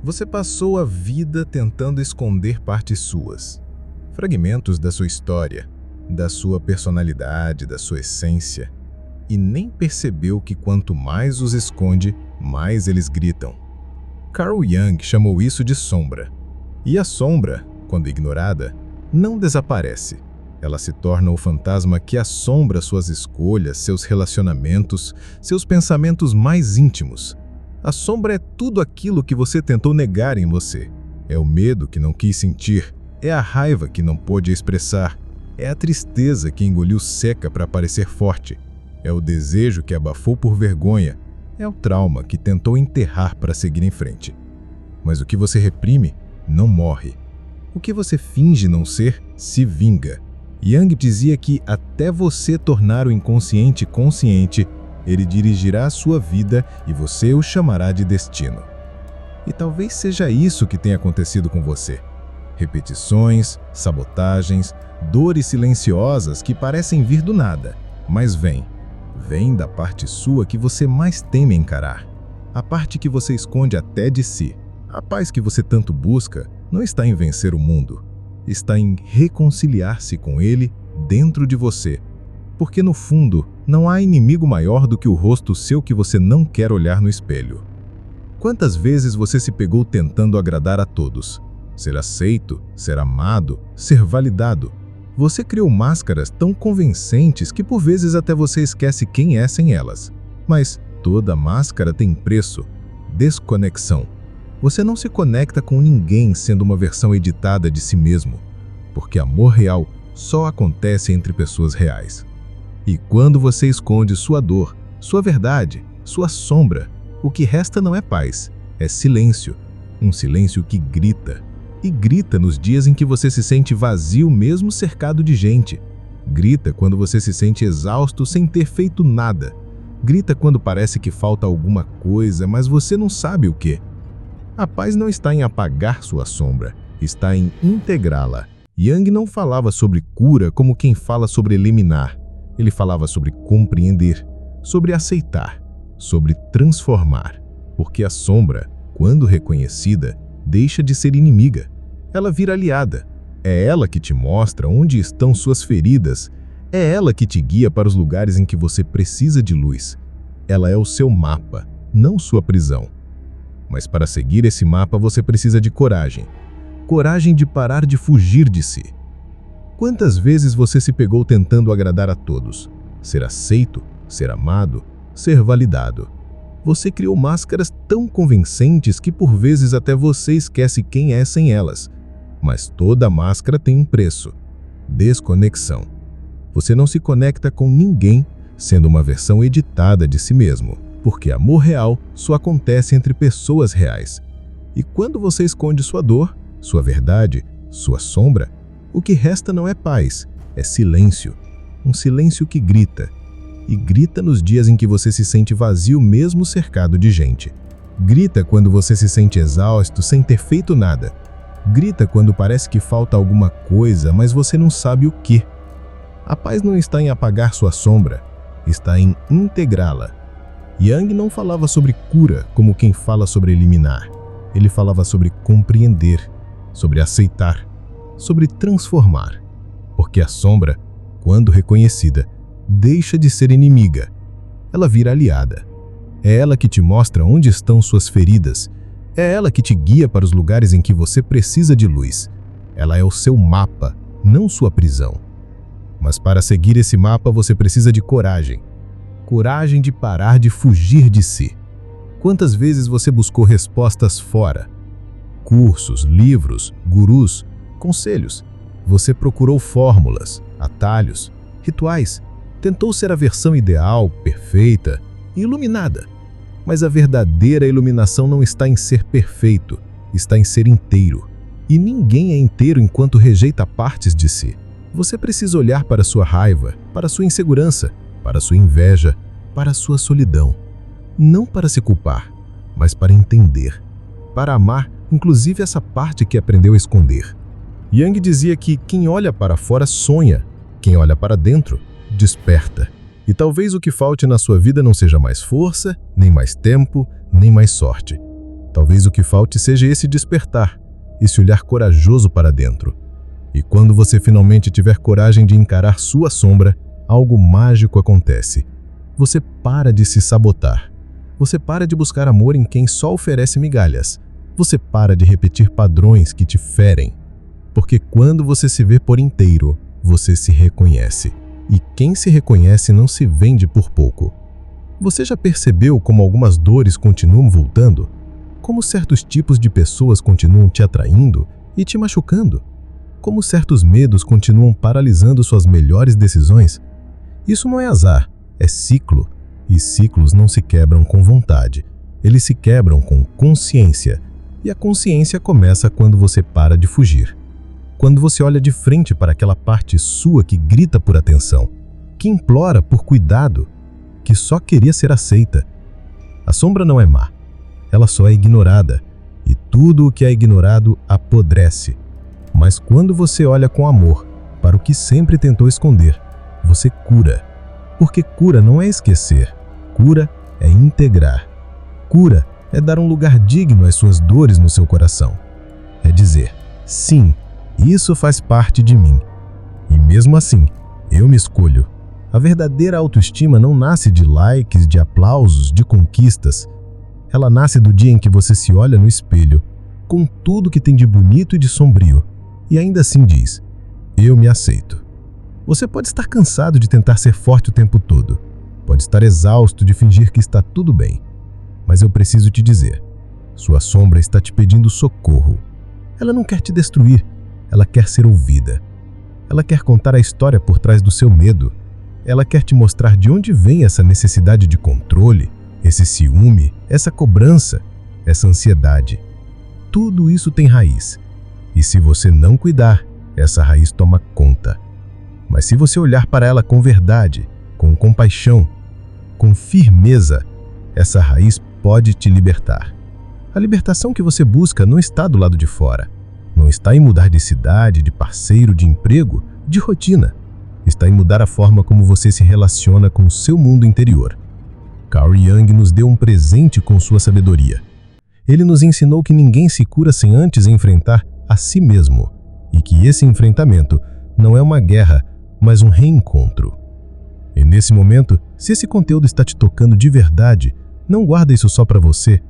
Você passou a vida tentando esconder partes suas, fragmentos da sua história, da sua personalidade, da sua essência, e nem percebeu que quanto mais os esconde, mais eles gritam. Carl Jung chamou isso de sombra. E a sombra, quando ignorada, não desaparece. Ela se torna o fantasma que assombra suas escolhas, seus relacionamentos, seus pensamentos mais íntimos. A sombra é tudo aquilo que você tentou negar em você. É o medo que não quis sentir, é a raiva que não pôde expressar, é a tristeza que engoliu seca para parecer forte, é o desejo que abafou por vergonha, é o trauma que tentou enterrar para seguir em frente. Mas o que você reprime não morre. O que você finge não ser se vinga. Jung dizia que até você tornar o inconsciente consciente, ele dirigirá a sua vida e você o chamará de destino. E talvez seja isso que tenha acontecido com você. Repetições, sabotagens, dores silenciosas que parecem vir do nada, mas vêm da parte sua que você mais teme encarar. A parte que você esconde até de si. A paz que você tanto busca não está em vencer o mundo, está em reconciliar-se com ele dentro de você. Porque no fundo, não há inimigo maior do que o rosto seu que você não quer olhar no espelho. Quantas vezes você se pegou tentando agradar a todos? Ser aceito, ser amado, ser validado. Você criou máscaras tão convincentes que por vezes até você esquece quem é sem elas. Mas toda máscara tem preço: desconexão. Você não se conecta com ninguém sendo uma versão editada de si mesmo, porque amor real só acontece entre pessoas reais. E quando você esconde sua dor, sua verdade, sua sombra, o que resta não é paz, é silêncio. Um silêncio que grita. E grita nos dias em que você se sente vazio mesmo cercado de gente. Grita quando você se sente exausto sem ter feito nada. Grita quando parece que falta alguma coisa, mas você não sabe o quê. A paz não está em apagar sua sombra, está em integrá-la. Jung não falava sobre cura como quem fala sobre eliminar. Ele falava sobre compreender, sobre aceitar, sobre transformar. Porque a sombra, quando reconhecida, deixa de ser inimiga. Ela vira aliada. É ela que te mostra onde estão suas feridas. É ela que te guia para os lugares em que você precisa de luz. Ela é o seu mapa, não sua prisão. Mas para seguir esse mapa você precisa de coragem. Coragem de parar de fugir de si. Quantas vezes você se pegou tentando agradar a todos? Ser aceito, ser amado, ser validado. Você criou máscaras tão convincentes que por vezes até você esquece quem é sem elas. Mas toda máscara tem um preço: desconexão. Você não se conecta com ninguém sendo uma versão editada de si mesmo, porque amor real só acontece entre pessoas reais. E quando você esconde sua dor, sua verdade, sua sombra, o que resta não é paz, é silêncio. Um silêncio que grita. E grita nos dias em que você se sente vazio mesmo cercado de gente. Grita quando você se sente exausto sem ter feito nada. Grita quando parece que falta alguma coisa, mas você não sabe o que. A paz não está em apagar sua sombra, está em integrá-la. Jung não falava sobre cura como quem fala sobre eliminar. Ele falava sobre compreender, sobre aceitar, sobre transformar. Porque a sombra, quando reconhecida, deixa de ser inimiga. Ela vira aliada. É ela que te mostra onde estão suas feridas. É ela que te guia para os lugares em que você precisa de luz. Ela é o seu mapa, não sua prisão. Mas para seguir esse mapa você precisa de coragem. Coragem de parar de fugir de si. Quantas vezes você buscou respostas fora? Cursos, livros, gurus, conselhos. Você procurou fórmulas, atalhos, rituais. Tentou ser a versão ideal, perfeita, iluminada. Mas a verdadeira iluminação não está em ser perfeito, está em ser inteiro. E ninguém é inteiro enquanto rejeita partes de si. Você precisa olhar para sua raiva, para sua insegurança, para sua inveja, para sua solidão. Não para se culpar, mas para entender. Para amar, inclusive essa parte que aprendeu a esconder. Jung dizia que quem olha para fora sonha, quem olha para dentro desperta. E talvez o que falte na sua vida não seja mais força, nem mais tempo, nem mais sorte. Talvez o que falte seja esse despertar, esse olhar corajoso para dentro. E quando você finalmente tiver coragem de encarar sua sombra, algo mágico acontece. Você para de se sabotar. Você para de buscar amor em quem só oferece migalhas. Você para de repetir padrões que te ferem. Porque quando você se vê por inteiro, você se reconhece. E quem se reconhece não se vende por pouco. Você já percebeu como algumas dores continuam voltando? Como certos tipos de pessoas continuam te atraindo e te machucando? Como certos medos continuam paralisando suas melhores decisões? Isso não é azar, é ciclo. E ciclos não se quebram com vontade. Eles se quebram com consciência. E a consciência começa quando você para de fugir. Quando você olha de frente para aquela parte sua que grita por atenção, que implora por cuidado, que só queria ser aceita. A sombra não é má. Ela só é ignorada. E tudo o que é ignorado apodrece. Mas quando você olha com amor para o que sempre tentou esconder, você cura. Porque cura não é esquecer. Cura é integrar. Cura é dar um lugar digno às suas dores no seu coração. É dizer, sim, isso faz parte de mim. E mesmo assim, eu me escolho. A verdadeira autoestima não nasce de likes, de aplausos, de conquistas. Ela nasce do dia em que você se olha no espelho, com tudo que tem de bonito e de sombrio, e ainda assim diz, eu me aceito. Você pode estar cansado de tentar ser forte o tempo todo. Pode estar exausto de fingir que está tudo bem. Mas eu preciso te dizer, sua sombra está te pedindo socorro. Ela não quer te destruir, ela quer ser ouvida. Ela quer contar a história por trás do seu medo. Ela quer te mostrar de onde vem essa necessidade de controle, esse ciúme, essa cobrança, essa ansiedade. Tudo isso tem raiz. E se você não cuidar, essa raiz toma conta. Mas se você olhar para ela com verdade, com compaixão, com firmeza, essa raiz pode te libertar. A libertação que você busca não está do lado de fora. Não está em mudar de cidade, de parceiro, de emprego, de rotina. Está em mudar a forma como você se relaciona com o seu mundo interior. Carl Jung nos deu um presente com sua sabedoria. Ele nos ensinou que ninguém se cura sem antes enfrentar a si mesmo, e que esse enfrentamento não é uma guerra, mas um reencontro. E nesse momento, se esse conteúdo está te tocando de verdade, não guarda isso só para você.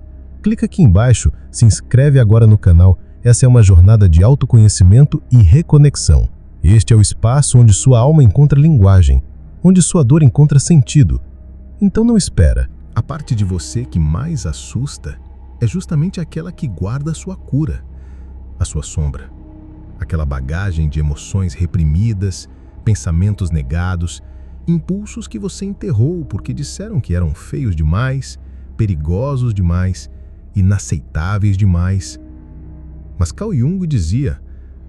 Clica aqui embaixo, se inscreve agora no canal. Essa é uma jornada de autoconhecimento e reconexão. Este é o espaço onde sua alma encontra linguagem, onde sua dor encontra sentido. Então não espera. A parte de você que mais assusta é justamente aquela que guarda a sua cura, a sua sombra. Aquela bagagem de emoções reprimidas, pensamentos negados, impulsos que você enterrou porque disseram que eram feios demais, perigosos demais, inaceitáveis demais. Mas Carl Jung dizia,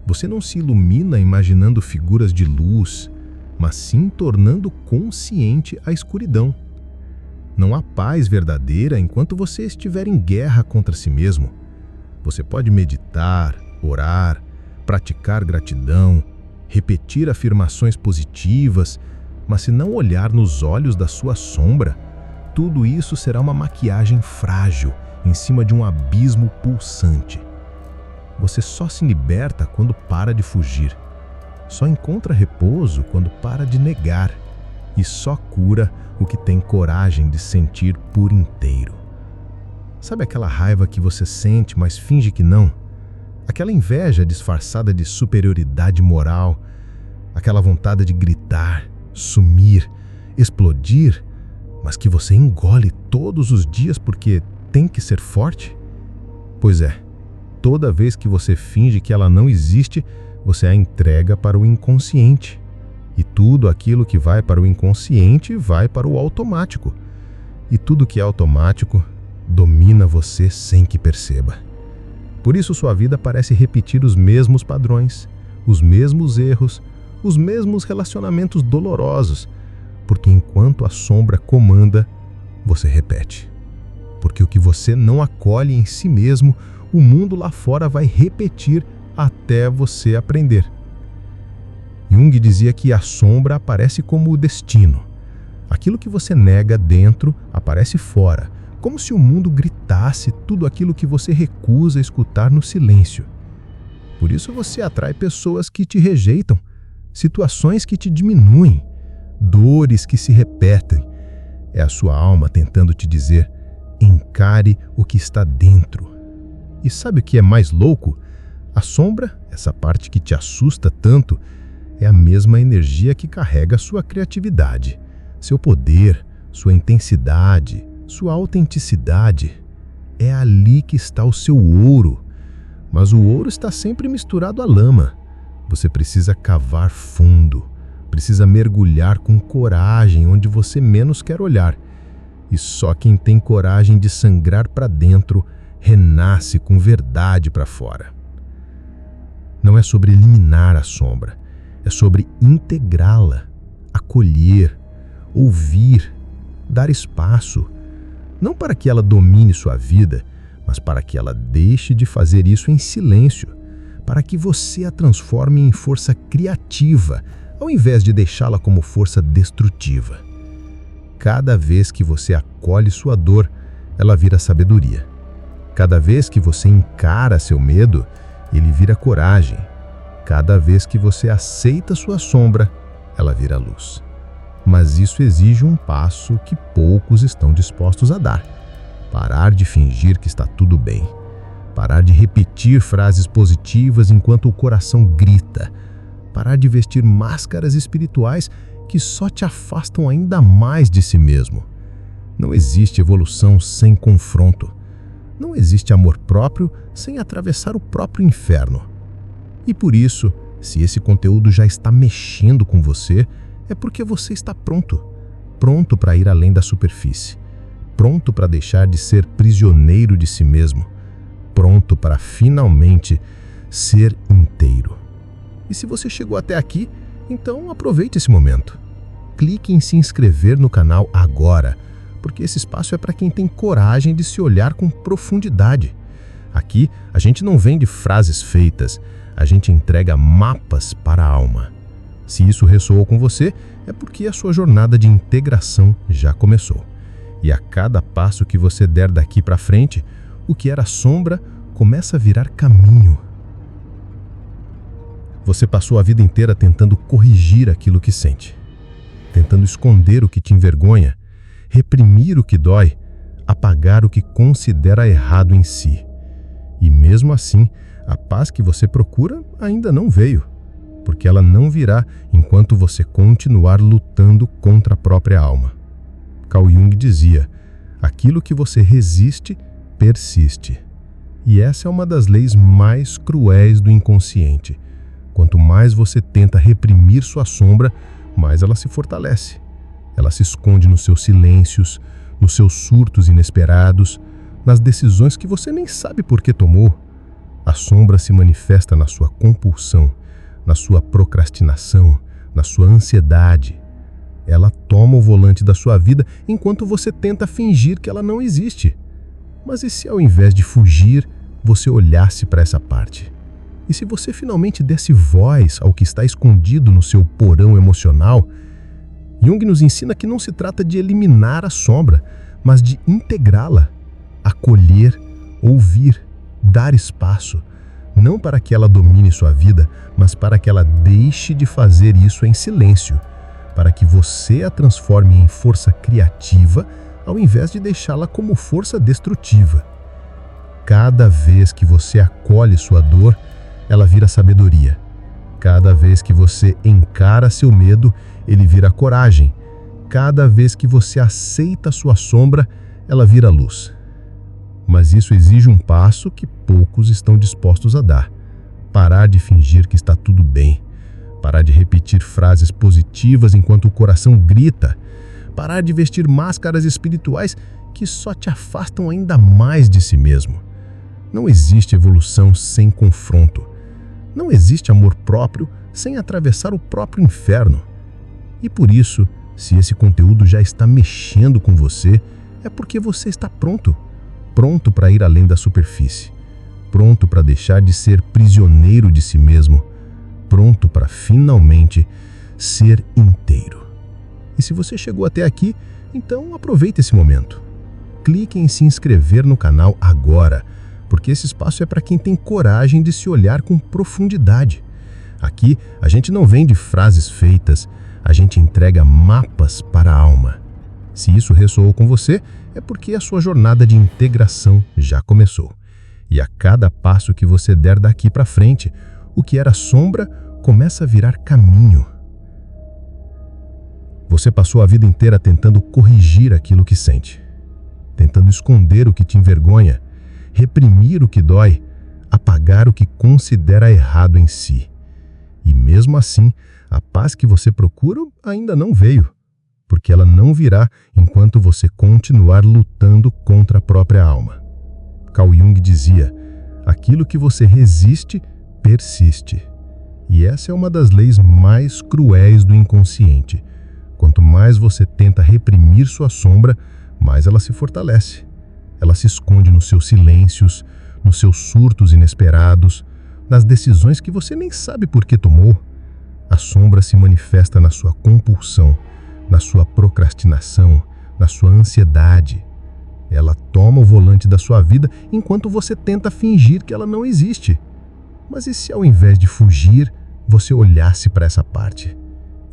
você não se ilumina imaginando figuras de luz, mas sim tornando consciente a escuridão. Não há paz verdadeira enquanto você estiver em guerra contra si mesmo. Você pode meditar, orar, praticar gratidão, repetir afirmações positivas, mas se não olhar nos olhos da sua sombra, tudo isso será uma maquiagem frágil em cima de um abismo pulsante. Você só se liberta quando para de fugir. Só encontra repouso quando para de negar. E só cura o que tem coragem de sentir por inteiro. Sabe aquela raiva que você sente, mas finge que não? Aquela inveja disfarçada de superioridade moral? Aquela vontade de gritar, sumir, explodir, mas que você engole todos os dias porque tem que ser forte? Pois é, toda vez que você finge que ela não existe, você a entrega para o inconsciente. E tudo aquilo que vai para o inconsciente vai para o automático. E tudo que é automático domina você sem que perceba. Por isso sua vida parece repetir os mesmos padrões, os mesmos erros, os mesmos relacionamentos dolorosos, porque enquanto a sombra comanda, você repete. Porque o que você não acolhe em si mesmo, o mundo lá fora vai repetir até você aprender. Jung dizia que a sombra aparece como o destino. Aquilo que você nega dentro aparece fora, como se o mundo gritasse tudo aquilo que você recusa escutar no silêncio. Por isso você atrai pessoas que te rejeitam, situações que te diminuem, dores que se repetem. É a sua alma tentando te dizer: encare o que está dentro. E sabe o que é mais louco? A sombra, essa parte que te assusta tanto, é a mesma energia que carrega a sua criatividade, seu poder, sua intensidade, sua autenticidade. É ali que está o seu ouro. Mas o ouro está sempre misturado à lama. Você precisa cavar fundo, precisa mergulhar com coragem onde você menos quer olhar. E só quem tem coragem de sangrar para dentro renasce com verdade para fora. Não é sobre eliminar a sombra, é sobre integrá-la, acolher, ouvir, dar espaço. Não para que ela domine sua vida, mas para que ela deixe de fazer isso em silêncio, para que você a transforme em força criativa, ao invés de deixá-la como força destrutiva. Cada vez que você acolhe sua dor, ela vira sabedoria. Cada vez que você encara seu medo, ele vira coragem. Cada vez que você aceita sua sombra, ela vira luz. Mas isso exige um passo que poucos estão dispostos a dar. Parar de fingir que está tudo bem. Parar de repetir frases positivas enquanto o coração grita. Parar de vestir máscaras espirituais que só te afastam ainda mais de si mesmo. Não existe evolução sem confronto. Não existe amor próprio sem atravessar o próprio inferno. E por isso, se esse conteúdo já está mexendo com você, é porque você está pronto. Pronto para ir além da superfície. Pronto para deixar de ser prisioneiro de si mesmo. Pronto para finalmente ser inteiro. E se você chegou até aqui, então aproveite esse momento. Clique em se inscrever no canal agora, porque esse espaço é para quem tem coragem de se olhar com profundidade. Aqui, a gente não vende frases feitas, a gente entrega mapas para a alma. Se isso ressoou com você, é porque a sua jornada de integração já começou. E a cada passo que você der daqui para frente, o que era sombra começa a virar caminho. Você passou a vida inteira tentando corrigir aquilo que sente, tentando esconder o que te envergonha, reprimir o que dói, apagar o que considera errado em si. E mesmo assim, a paz que você procura ainda não veio, porque ela não virá enquanto você continuar lutando contra a própria alma. Carl Jung dizia: aquilo que você resiste, persiste. E essa é uma das leis mais cruéis do inconsciente. Quanto mais você tenta reprimir sua sombra, mais ela se fortalece. Ela se esconde nos seus silêncios, nos seus surtos inesperados, nas decisões que você nem sabe por que tomou. A sombra se manifesta na sua compulsão, na sua procrastinação, na sua ansiedade. Ela toma o volante da sua vida enquanto você tenta fingir que ela não existe. Mas e se ao invés de fugir, você olhasse para essa parte? E se você finalmente desse voz ao que está escondido no seu porão emocional? Jung nos ensina que não se trata de eliminar a sombra, mas de integrá-la, acolher, ouvir, dar espaço, não para que ela domine sua vida, mas para que ela deixe de fazer isso em silêncio, para que você a transforme em força criativa, ao invés de deixá-la como força destrutiva. Cada vez que você acolhe sua dor, ela vira sabedoria. Cada vez que você encara seu medo, ele vira coragem. Cada vez que você aceita sua sombra, ela vira luz. Mas isso exige um passo que poucos estão dispostos a dar. Parar de fingir que está tudo bem. Parar de repetir frases positivas enquanto o coração grita. Parar de vestir máscaras espirituais que só te afastam ainda mais de si mesmo. Não existe evolução sem confronto. Não existe amor próprio sem atravessar o próprio inferno. E por isso, se esse conteúdo já está mexendo com você, é porque você está pronto. Pronto para ir além da superfície. Pronto para deixar de ser prisioneiro de si mesmo. Pronto para finalmente ser inteiro. E se você chegou até aqui, então aproveite esse momento. clique em se inscrever no canal agora, porque esse espaço é para quem tem coragem de se olhar com profundidade. Aqui, a gente não vende frases feitas, a gente entrega mapas para a alma. Se isso ressoou com você, é porque a sua jornada de integração já começou. E a cada passo que você der daqui para frente, o que era sombra começa a virar caminho. Você passou a vida inteira tentando corrigir aquilo que sente, tentando esconder o que te envergonha, reprimir o que dói, apagar o que considera errado em si. E mesmo assim, a paz que você procura ainda não veio, porque ela não virá enquanto você continuar lutando contra a própria alma. Carl Jung dizia: aquilo que você resiste, persiste. E essa é uma das leis mais cruéis do inconsciente. Quanto mais você tenta reprimir sua sombra, mais ela se fortalece. Ela se esconde nos seus silêncios, nos seus surtos inesperados, nas decisões que você nem sabe por que tomou. A sombra se manifesta na sua compulsão, na sua procrastinação, na sua ansiedade. Ela toma o volante da sua vida enquanto você tenta fingir que ela não existe. Mas e se ao invés de fugir, você olhasse para essa parte?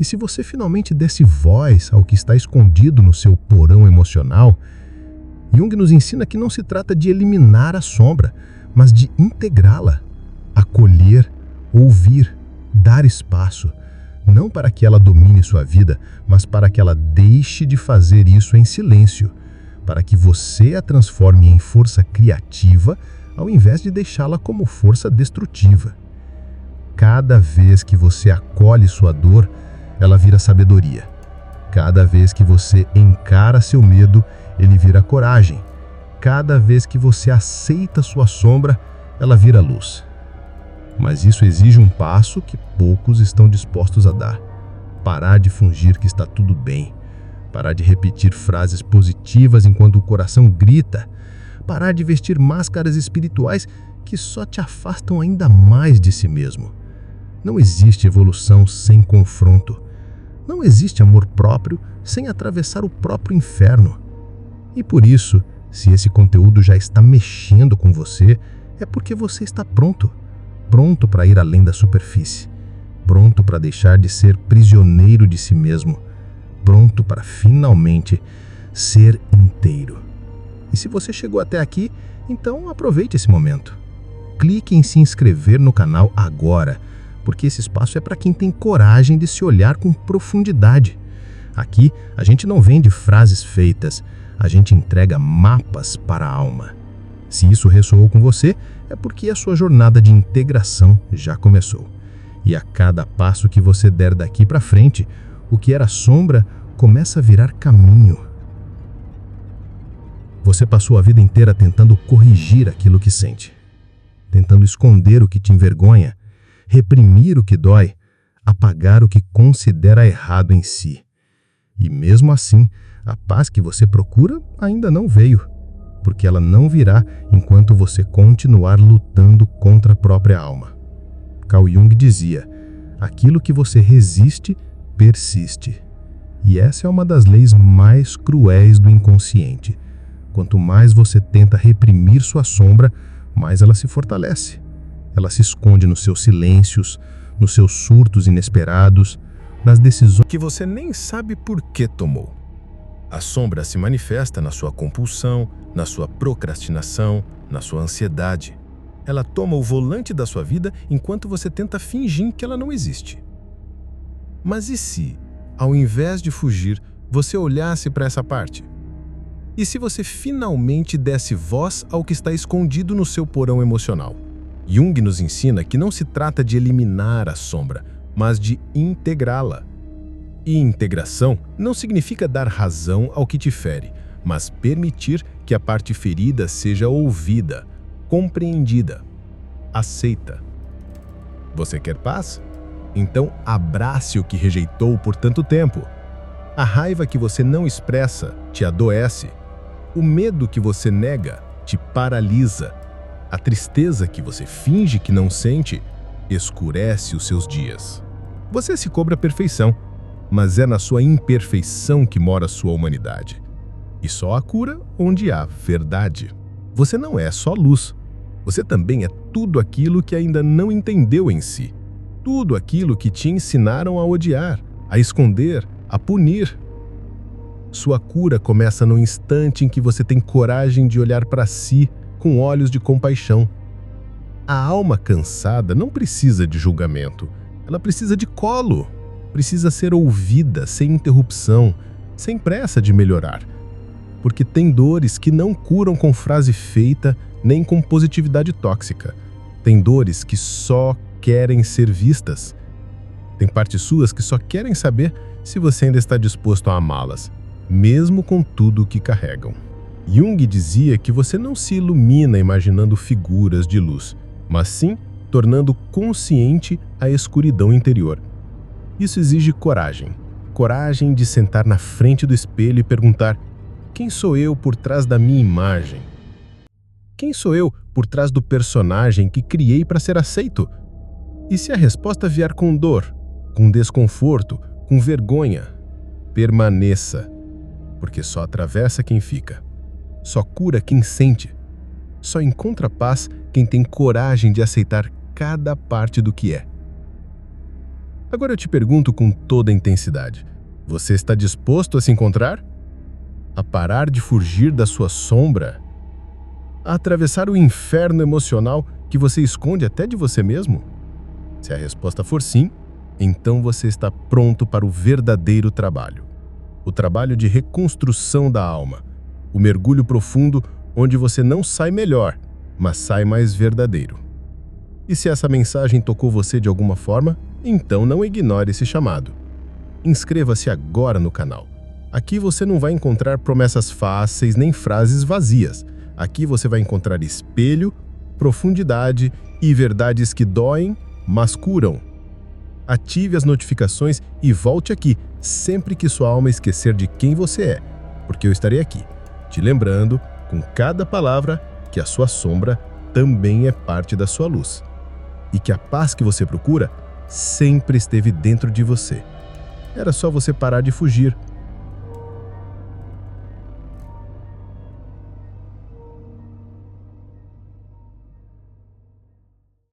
E se você finalmente desse voz ao que está escondido no seu porão emocional? Jung nos ensina que não se trata de eliminar a sombra, mas de integrá-la, acolher, ouvir, dar espaço, não para que ela domine sua vida, mas para que ela deixe de fazer isso em silêncio, para que você a transforme em força criativa ao invés de deixá-la como força destrutiva. Cada vez que você acolhe sua dor, ela vira sabedoria. Cada vez que você encara seu medo, ele vira coragem. Cada vez que você aceita sua sombra, ela vira luz. Mas isso exige um passo que poucos estão dispostos a dar. Parar de fingir que está tudo bem. Parar de repetir frases positivas enquanto o coração grita. Parar de vestir máscaras espirituais que só te afastam ainda mais de si mesmo. Não existe evolução sem confronto. Não existe amor próprio sem atravessar o próprio inferno. E por isso, se esse conteúdo já está mexendo com você, é porque você está pronto. Pronto para ir além da superfície. Pronto para deixar de ser prisioneiro de si mesmo. Pronto para finalmente ser inteiro. E se você chegou até aqui, então aproveite esse momento. Clique em se inscrever no canal agora, porque esse espaço é para quem tem coragem de se olhar com profundidade. Aqui, a gente não vende frases feitas, a gente entrega mapas para a alma. Se isso ressoou com você, é porque a sua jornada de integração já começou. E a cada passo que você der daqui para frente, o que era sombra começa a virar caminho. Você passou a vida inteira tentando corrigir aquilo que sente, tentando esconder o que te envergonha, reprimir o que dói, apagar o que considera errado em si. E mesmo assim, a paz que você procura ainda não veio, porque ela não virá enquanto você continuar lutando contra a própria alma. Carl Jung dizia: aquilo que você resiste, persiste. E essa é uma das leis mais cruéis do inconsciente. Quanto mais você tenta reprimir sua sombra, mais ela se fortalece. Ela se esconde nos seus silêncios, nos seus surtos inesperados, nas decisões que você nem sabe por que tomou. A sombra se manifesta na sua compulsão, na sua procrastinação, na sua ansiedade. Ela toma o volante da sua vida enquanto você tenta fingir que ela não existe. Mas e se, ao invés de fugir, você olhasse para essa parte? E se você finalmente desse voz ao que está escondido no seu porão emocional? Jung nos ensina que não se trata de eliminar a sombra, mas de integrá-la. E integração não significa dar razão ao que te fere, mas permitir que a parte ferida seja ouvida, compreendida, aceita. Você quer paz? Então abrace o que rejeitou por tanto tempo. A raiva que você não expressa te adoece. O medo que você nega te paralisa. A tristeza que você finge que não sente escurece os seus dias. Você se cobra perfeição, mas é na sua imperfeição que mora a sua humanidade. E só há cura onde há verdade. Você não é só luz. Você também é tudo aquilo que ainda não entendeu em si. Tudo aquilo que te ensinaram a odiar, a esconder, a punir. Sua cura começa no instante em que você tem coragem de olhar para si com olhos de compaixão. A alma cansada não precisa de julgamento. Ela precisa de colo. Precisa ser ouvida sem interrupção, sem pressa de melhorar. Porque tem dores que não curam com frase feita nem com positividade tóxica. Tem dores que só querem ser vistas. Tem partes suas que só querem saber se você ainda está disposto a amá-las, mesmo com tudo o que carregam. Jung dizia que você não se ilumina imaginando figuras de luz, mas sim tornando consciente a escuridão interior. Isso exige coragem. Coragem de sentar na frente do espelho e perguntar: quem sou eu por trás da minha imagem? Quem sou eu por trás do personagem que criei para ser aceito? E se a resposta vier com dor, com desconforto, com vergonha, permaneça, porque só atravessa quem fica, só cura quem sente, só encontra paz quem tem coragem de aceitar cada parte do que é. Agora eu te pergunto com toda a intensidade: você está disposto a se encontrar? A parar de fugir da sua sombra? A atravessar o inferno emocional que você esconde até de você mesmo? Se a resposta for sim, então você está pronto para o verdadeiro trabalho. O trabalho de reconstrução da alma. O mergulho profundo onde você não sai melhor, mas sai mais verdadeiro. E se essa mensagem tocou você de alguma forma, então não ignore esse chamado. Inscreva-se agora no canal. Aqui você não vai encontrar promessas fáceis nem frases vazias. Aqui você vai encontrar espelho, profundidade e verdades que doem, mas curam. Ative as notificações e volte aqui sempre que sua alma esquecer de quem você é, porque eu estarei aqui, te lembrando, com cada palavra, que a sua sombra também é parte da sua luz. E que a paz que você procura sempre esteve dentro de você. Era só você parar de fugir